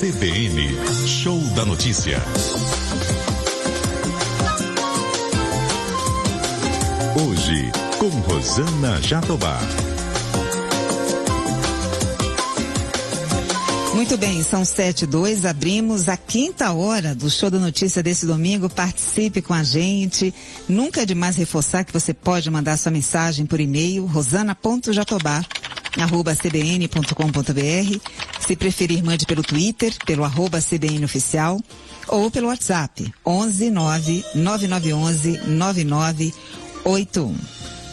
CBN, Show da Notícia. Hoje, com Rosana Jatobá. Muito bem, são 7h02, abrimos a 5ª hora do Show da Notícia desse domingo. Participe com a gente. Nunca é demais reforçar que você pode mandar sua mensagem por e-mail, rosana.jatobá@cbn.com.br. Se preferir, mande pelo Twitter, pelo @CBNOficial, ou pelo WhatsApp, 11 99911 9981.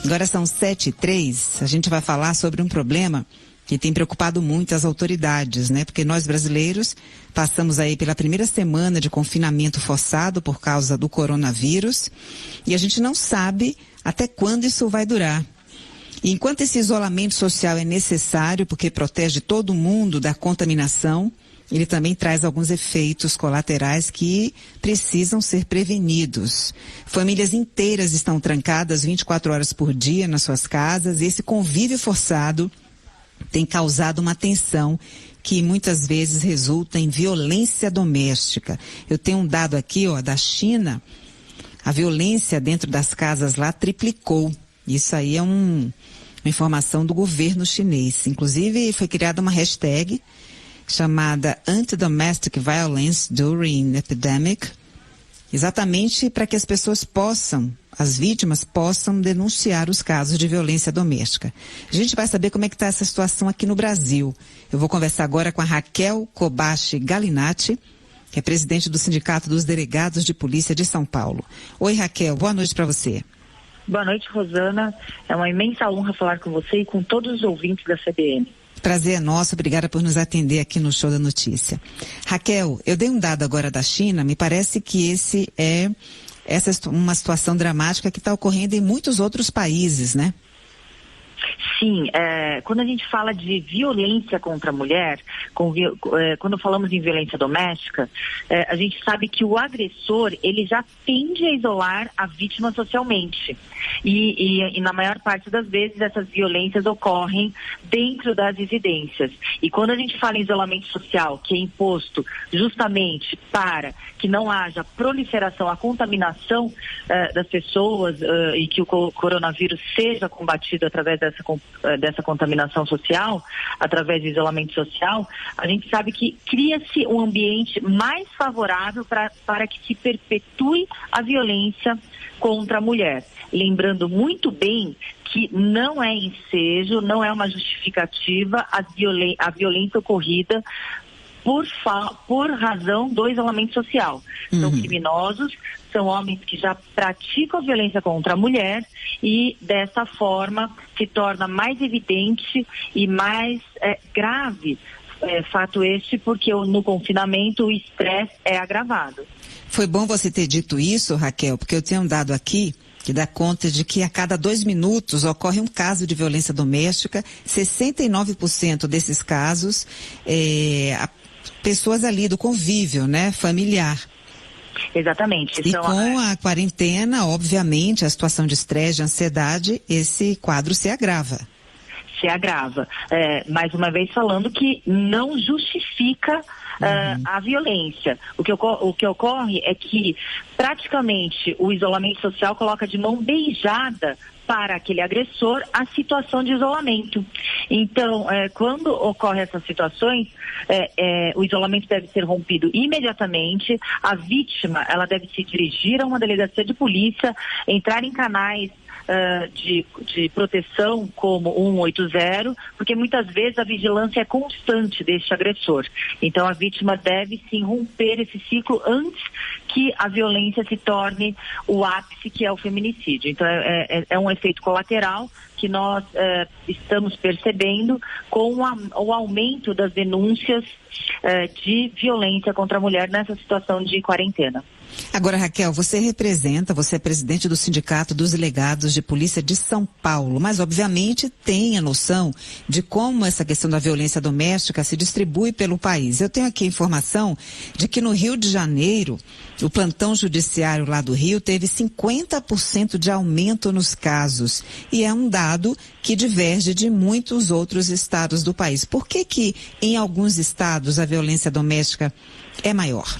Agora são 7h03, a gente vai falar sobre um problema que tem preocupado muito as autoridades, né? Porque nós brasileiros passamos aí pela primeira semana de confinamento forçado por causa do coronavírus e a gente não sabe até quando isso vai durar. E enquanto esse isolamento social é necessário, porque protege todo mundo da contaminação, ele também traz alguns efeitos colaterais que precisam ser prevenidos. Famílias inteiras estão trancadas 24 horas por dia nas suas casas e esse convívio forçado tem causado uma tensão que muitas vezes resulta em violência doméstica. Eu tenho um dado aqui, da China. A violência dentro das casas lá triplicou. Isso aí é uma informação do governo chinês. Inclusive, foi criada uma hashtag chamada Anti-Domestic Violence During Epidemic, exatamente para que as pessoas as vítimas possam denunciar os casos de violência doméstica. A gente vai saber como é que está essa situação aqui no Brasil. Eu vou conversar agora com a Raquel Kobashi Galinatti, que é presidente do Sindicato dos Delegados de Polícia de São Paulo. Oi, Raquel, boa noite para você. Boa noite, Rosana. É uma imensa honra falar com você e com todos os ouvintes da CBN. Prazer é nosso, obrigada por nos atender aqui no Show da Notícia. Raquel, eu dei um dado agora da China, me parece que essa é uma situação dramática que está ocorrendo em muitos outros países, né? Sim, quando a gente fala de violência contra a mulher, quando falamos em violência doméstica, a gente sabe que o agressor, ele já tende a isolar a vítima socialmente. E na maior parte das vezes essas violências ocorrem dentro das residências. E quando a gente fala em isolamento social, que é imposto justamente para que não haja proliferação, a contaminação das pessoas e que o coronavírus seja combatido através dessa contaminação social, através do isolamento social, a gente sabe que cria-se um ambiente mais favorável para que se perpetue a violência contra a mulher. Lembrando muito bem que não é ensejo, não é uma justificativa a violência ocorrida por razão do isolamento social. São criminosos, são homens que já praticam violência contra a mulher e dessa forma se torna mais evidente e mais grave fato este, porque no confinamento o estresse é agravado. Foi bom você ter dito isso, Raquel, porque eu tenho um dado aqui que dá conta de que a cada 2 minutos ocorre um caso de violência doméstica. 69% desses casos pessoas ali do convívio, né, familiar. Exatamente. E com a quarentena, obviamente, a situação de estresse, de ansiedade, esse quadro se agrava. Mais uma vez falando que não justifica a violência. O que ocorre é que praticamente o isolamento social coloca de mão beijada para aquele agressor a situação de isolamento. Então, quando ocorrem essas situações, o isolamento deve ser rompido imediatamente. A vítima, ela deve se dirigir a uma delegacia de polícia, entrar em canais de proteção como 180, porque muitas vezes a vigilância é constante deste agressor. Então a vítima deve sim romper esse ciclo antes que a violência se torne o ápice, que é o feminicídio. Então é um efeito colateral que nós estamos percebendo com o aumento das denúncias de violência contra a mulher nessa situação de quarentena. Agora, Raquel, você é presidente do Sindicato dos Delegados de Polícia de São Paulo, mas obviamente tem a noção de como essa questão da violência doméstica se distribui pelo país. Eu tenho aqui a informação de que no Rio de Janeiro, o plantão judiciário lá do Rio teve 50% de aumento nos casos, e é um dado que diverge de muitos outros estados do país. Por que em alguns estados a violência doméstica é maior?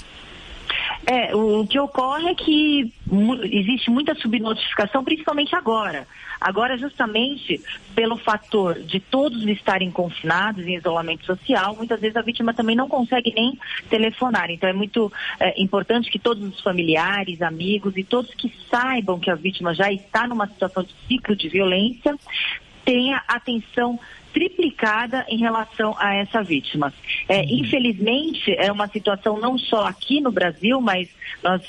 O que ocorre é que existe muita subnotificação, principalmente agora. Agora, justamente pelo fator de todos estarem confinados em isolamento social, muitas vezes a vítima também não consegue nem telefonar. Então é muito importante que todos os familiares, amigos e todos que saibam que a vítima já está numa situação de ciclo de violência, tenha atenção triplicada em relação a essa vítima. Infelizmente, é uma situação não só aqui no Brasil, mas nós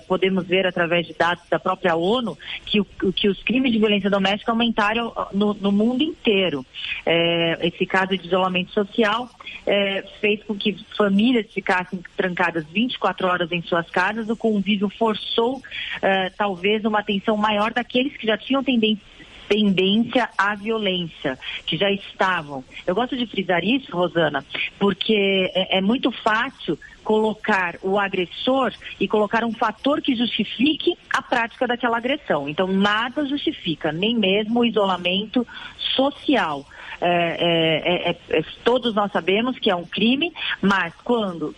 podemos ver através de dados da própria ONU que os crimes de violência doméstica aumentaram no mundo inteiro. Esse caso de isolamento social fez com que famílias ficassem trancadas 24 horas em suas casas. O convívio forçou talvez uma atenção maior daqueles que já tinham tendência à violência, que já estavam. Eu gosto de frisar isso, Rosana, porque é muito fácil colocar o agressor e colocar um fator que justifique a prática daquela agressão. Então, nada justifica, nem mesmo o isolamento social. Todos nós sabemos que é um crime, mas quando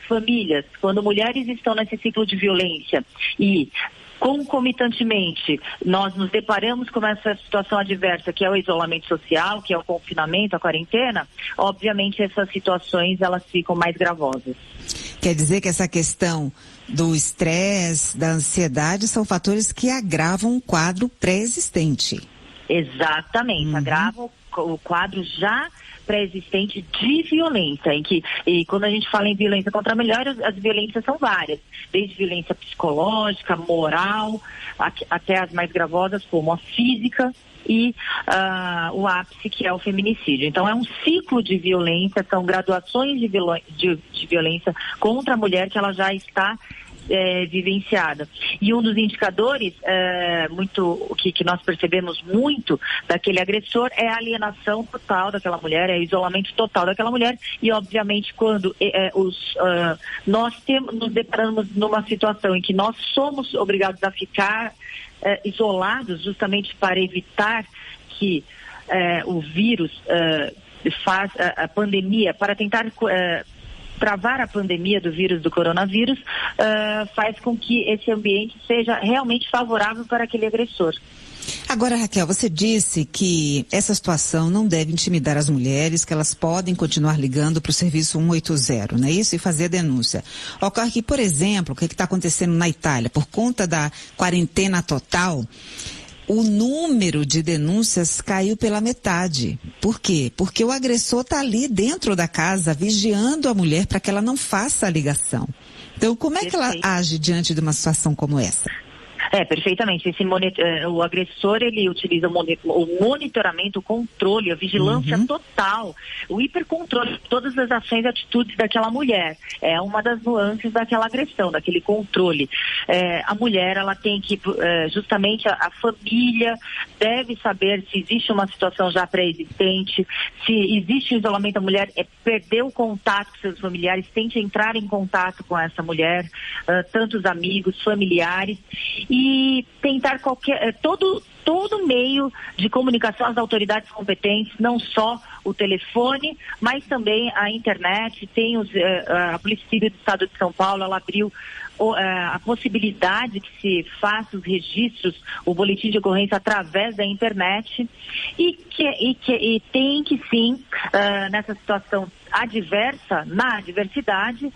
mulheres estão nesse ciclo de violência e concomitantemente, nós nos deparamos com essa situação adversa, que é o isolamento social, que é o confinamento, a quarentena, obviamente essas situações elas ficam mais gravosas. Quer dizer que essa questão do estresse, da ansiedade, são fatores que agravam um quadro pré-existente. Exatamente, agravam o quadro já pré-existente de violência, e quando a gente fala em violência contra a mulher, as violências são várias, desde violência psicológica, moral, até as mais gravosas, como a física e o ápice, que é o feminicídio. Então é um ciclo de violência, são graduações de violência contra a mulher que ela já está vivenciada. E um dos indicadores que nós percebemos muito daquele agressor é a alienação total daquela mulher, é o isolamento total daquela mulher, e obviamente quando nós nos deparamos numa situação em que nós somos obrigados a ficar isolados justamente para evitar que o vírus faz a pandemia, para tentar travar a pandemia do vírus do coronavírus, faz com que esse ambiente seja realmente favorável para aquele agressor. Agora, Raquel, você disse que essa situação não deve intimidar as mulheres, que elas podem continuar ligando para o serviço 180, não é isso? E fazer a denúncia. Ocorre que, por exemplo, o que está acontecendo na Itália, por conta da quarentena total, o número de denúncias caiu pela metade. Por quê? Porque o agressor está ali dentro da casa, vigiando a mulher para que ela não faça a ligação. Então, como é que ela age diante de uma situação como essa? Perfeitamente. O agressor, ele utiliza o monitoramento, o controle, a vigilância total, o hipercontrole de todas as ações e atitudes daquela mulher. É uma das nuances daquela agressão, daquele controle. A mulher, ela tem que, justamente a família deve saber se existe uma situação já pré-existente, se existe um isolamento, a mulher perder o contato com seus familiares, tente entrar em contato com essa mulher, tanto os amigos, familiares, e tentar todo meio de comunicação às autoridades competentes, não só o telefone, mas também a internet. Tem a Polícia Civil do Estado de São Paulo, ela abriu a possibilidade que se faça os registros, o boletim de ocorrência através da internet, e tem que sim, nessa situação adversa, na adversidade,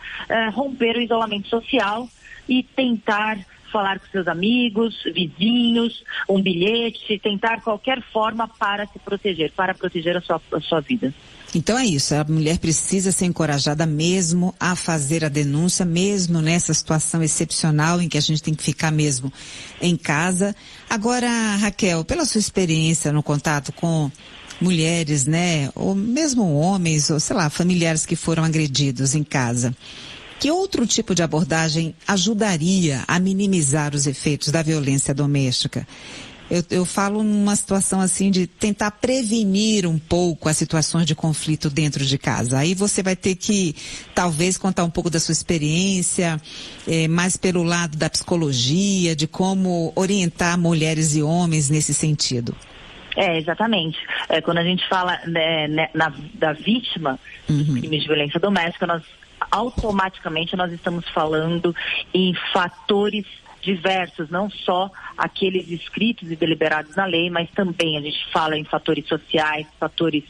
romper o isolamento social e tentar falar com seus amigos, vizinhos, um bilhete, tentar qualquer forma para se proteger, para proteger a sua vida. Então é isso, a mulher precisa ser encorajada mesmo a fazer a denúncia, mesmo nessa situação excepcional em que a gente tem que ficar mesmo em casa. Agora, Raquel, pela sua experiência no contato com mulheres, né, ou mesmo homens, ou sei lá, familiares que foram agredidos em casa, Que outro tipo de abordagem ajudaria a minimizar os efeitos da violência doméstica? Eu falo numa situação assim de tentar prevenir um pouco as situações de conflito dentro de casa. Aí você vai ter que, talvez, contar um pouco da sua experiência, mais pelo lado da psicologia, de como orientar mulheres e homens nesse sentido. Exatamente. Quando a gente fala da vítima de crimes de violência doméstica, automaticamente nós estamos falando em fatores diversos, não só aqueles escritos e deliberados na lei, mas também a gente fala em fatores sociais, fatores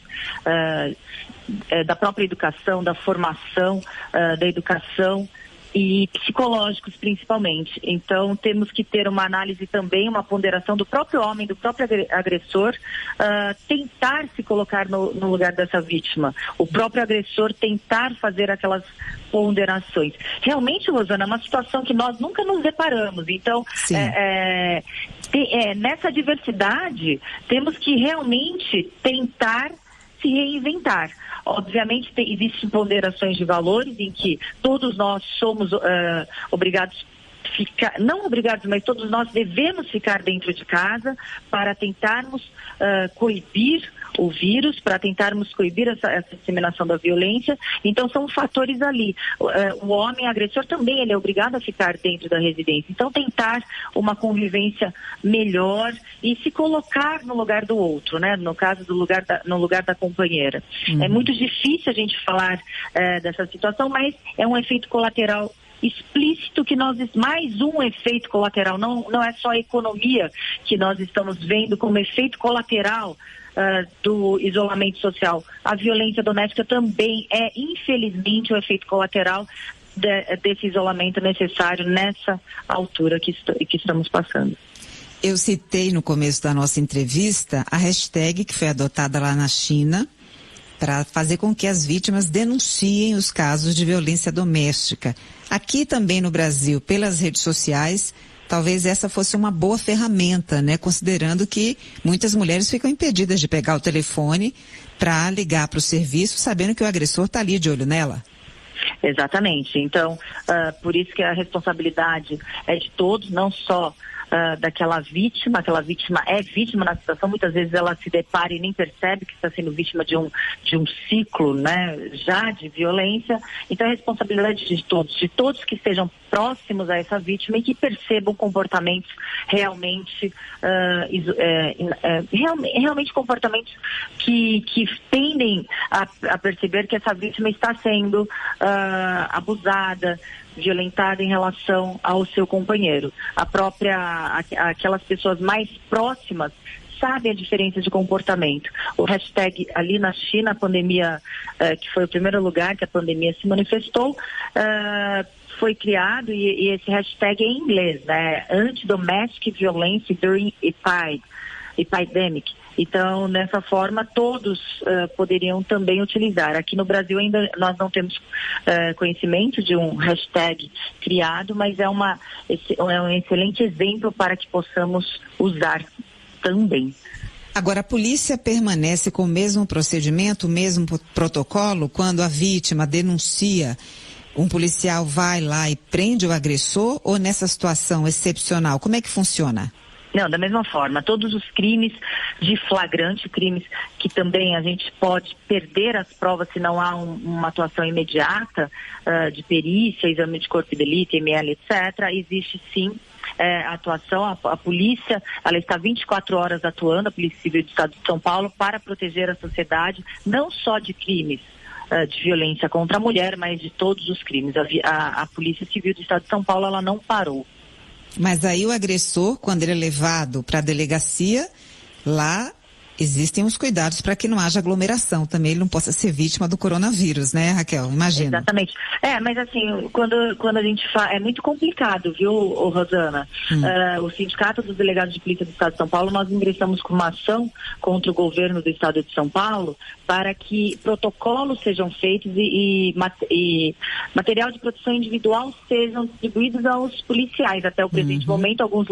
da própria educação, da formação da educação e psicológicos principalmente. Então temos que ter uma análise também, uma ponderação do próprio homem, do próprio agressor, tentar se colocar no lugar dessa vítima, o próprio agressor tentar fazer aquelas ponderações. Realmente, Rosana, é uma situação que nós nunca nos deparamos. Então, nessa diversidade, temos que realmente tentar se reinventar. Obviamente, existem ponderações de valores em que todos nós somos obrigados não obrigados, mas todos nós devemos ficar dentro de casa para tentarmos coibir o vírus, para tentarmos coibir essa disseminação da violência. Então são fatores ali. O homem agressor também ele é obrigado a ficar dentro da residência. Então tentar uma convivência melhor e se colocar no lugar do outro, né? No caso no lugar da companheira. É muito difícil a gente falar dessa situação, mas é um efeito colateral explícito que mais um efeito colateral, não é só a economia que nós estamos vendo como efeito colateral do isolamento social. A violência doméstica também é, infelizmente, o efeito colateral desse isolamento necessário nessa altura que estamos passando. Eu citei no começo da nossa entrevista a hashtag que foi adotada lá na China para fazer com que as vítimas denunciem os casos de violência doméstica. Aqui também no Brasil, pelas redes sociais, talvez essa fosse uma boa ferramenta, né? Considerando que muitas mulheres ficam impedidas de pegar o telefone para ligar para o serviço, sabendo que o agressor está ali de olho nela. Exatamente. Então, por isso que a responsabilidade é de todos, não só daquela vítima. Aquela vítima é vítima na situação, muitas vezes ela se depara e nem percebe que está sendo vítima de um ciclo, né, já de violência. Então é responsabilidade de todos que estejam próximos a essa vítima e que percebam comportamentos realmente comportamentos que tendem a perceber que essa vítima está sendo abusada, violentada em relação ao seu companheiro. Aquelas pessoas mais próximas sabem a diferença de comportamento. O hashtag ali na China, a pandemia, que foi o primeiro lugar que a pandemia se manifestou, foi criado e esse hashtag é em inglês, né? Anti-Domestic Violence During Epidemic. Então, nessa forma, todos poderiam também utilizar. Aqui no Brasil ainda nós não temos conhecimento de um hashtag criado, mas é um excelente exemplo para que possamos usar também. Agora, a polícia permanece com o mesmo procedimento, o mesmo protocolo, quando a vítima denuncia, um policial vai lá e prende o agressor, ou nessa situação excepcional, como é que funciona? Não, da mesma forma, todos os crimes de flagrante, crimes que também a gente pode perder as provas se não há uma atuação imediata de perícia, exame de corpo de delito, ML, etc., existe sim a atuação. A polícia, ela está 24 horas atuando, a Polícia Civil do Estado de São Paulo, para proteger a sociedade, não só de crimes de violência contra a mulher, mas de todos os crimes. A Polícia Civil do Estado de São Paulo, ela não parou. Mas aí o agressor, quando ele é levado para a delegacia, lá existem os cuidados para que não haja aglomeração também, ele não possa ser vítima do coronavírus, né, Raquel? Imagina. Exatamente. Mas assim, quando a gente fala, é muito complicado, viu, Rosana? O Sindicato dos Delegados de Polícia do Estado de São Paulo, nós ingressamos com uma ação contra o governo do Estado de São Paulo para que protocolos sejam feitos e material de proteção individual sejam distribuídos aos policiais. Até o presente momento, alguns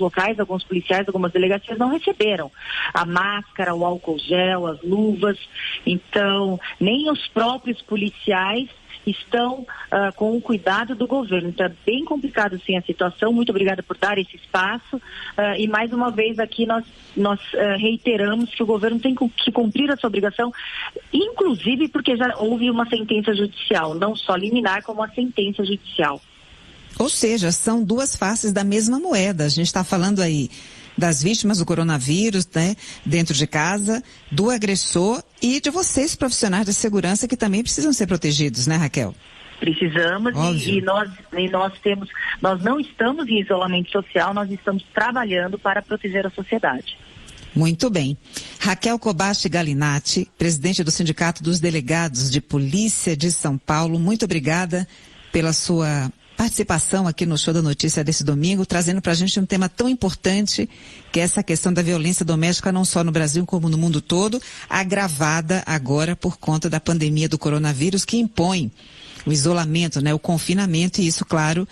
locais, alguns policiais, algumas delegacias não receberam a máscara, o álcool gel, as luvas. Então, nem os próprios policiais estão com o cuidado do governo. Então é bem complicado sim a situação. Muito obrigada por dar esse espaço e mais uma vez aqui nós reiteramos que o governo tem que cumprir a sua obrigação, inclusive porque já houve uma sentença judicial, não só liminar como a sentença judicial. Ou seja, são duas faces da mesma moeda. A gente está falando aí das vítimas do coronavírus, né, dentro de casa, do agressor e de vocês, profissionais de segurança, que também precisam ser protegidos, né, Raquel? Precisamos e nós não estamos em isolamento social, nós estamos trabalhando para proteger a sociedade. Muito bem. Raquel Kobashi Galinatti, presidente do Sindicato dos Delegados de Polícia de São Paulo, muito obrigada pela sua participação aqui no Show da Notícia desse domingo, trazendo para a gente um tema tão importante, que é essa questão da violência doméstica, não só no Brasil como no mundo todo, agravada agora por conta da pandemia do coronavírus, que impõe o isolamento, né, o confinamento, e isso, claro,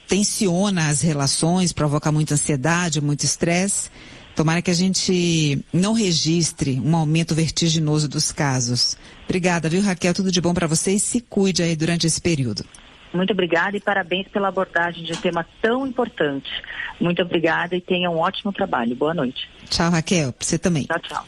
tensiona as relações, provoca muita ansiedade, muito estresse. Tomara que a gente não registre um aumento vertiginoso dos casos. Obrigada, viu, Raquel? Tudo de bom para você e se cuide aí durante esse período. Muito obrigada e parabéns pela abordagem de um tema tão importante. Muito obrigada e tenha um ótimo trabalho. Boa noite. Tchau, Raquel. Pra você também. Tchau, tchau.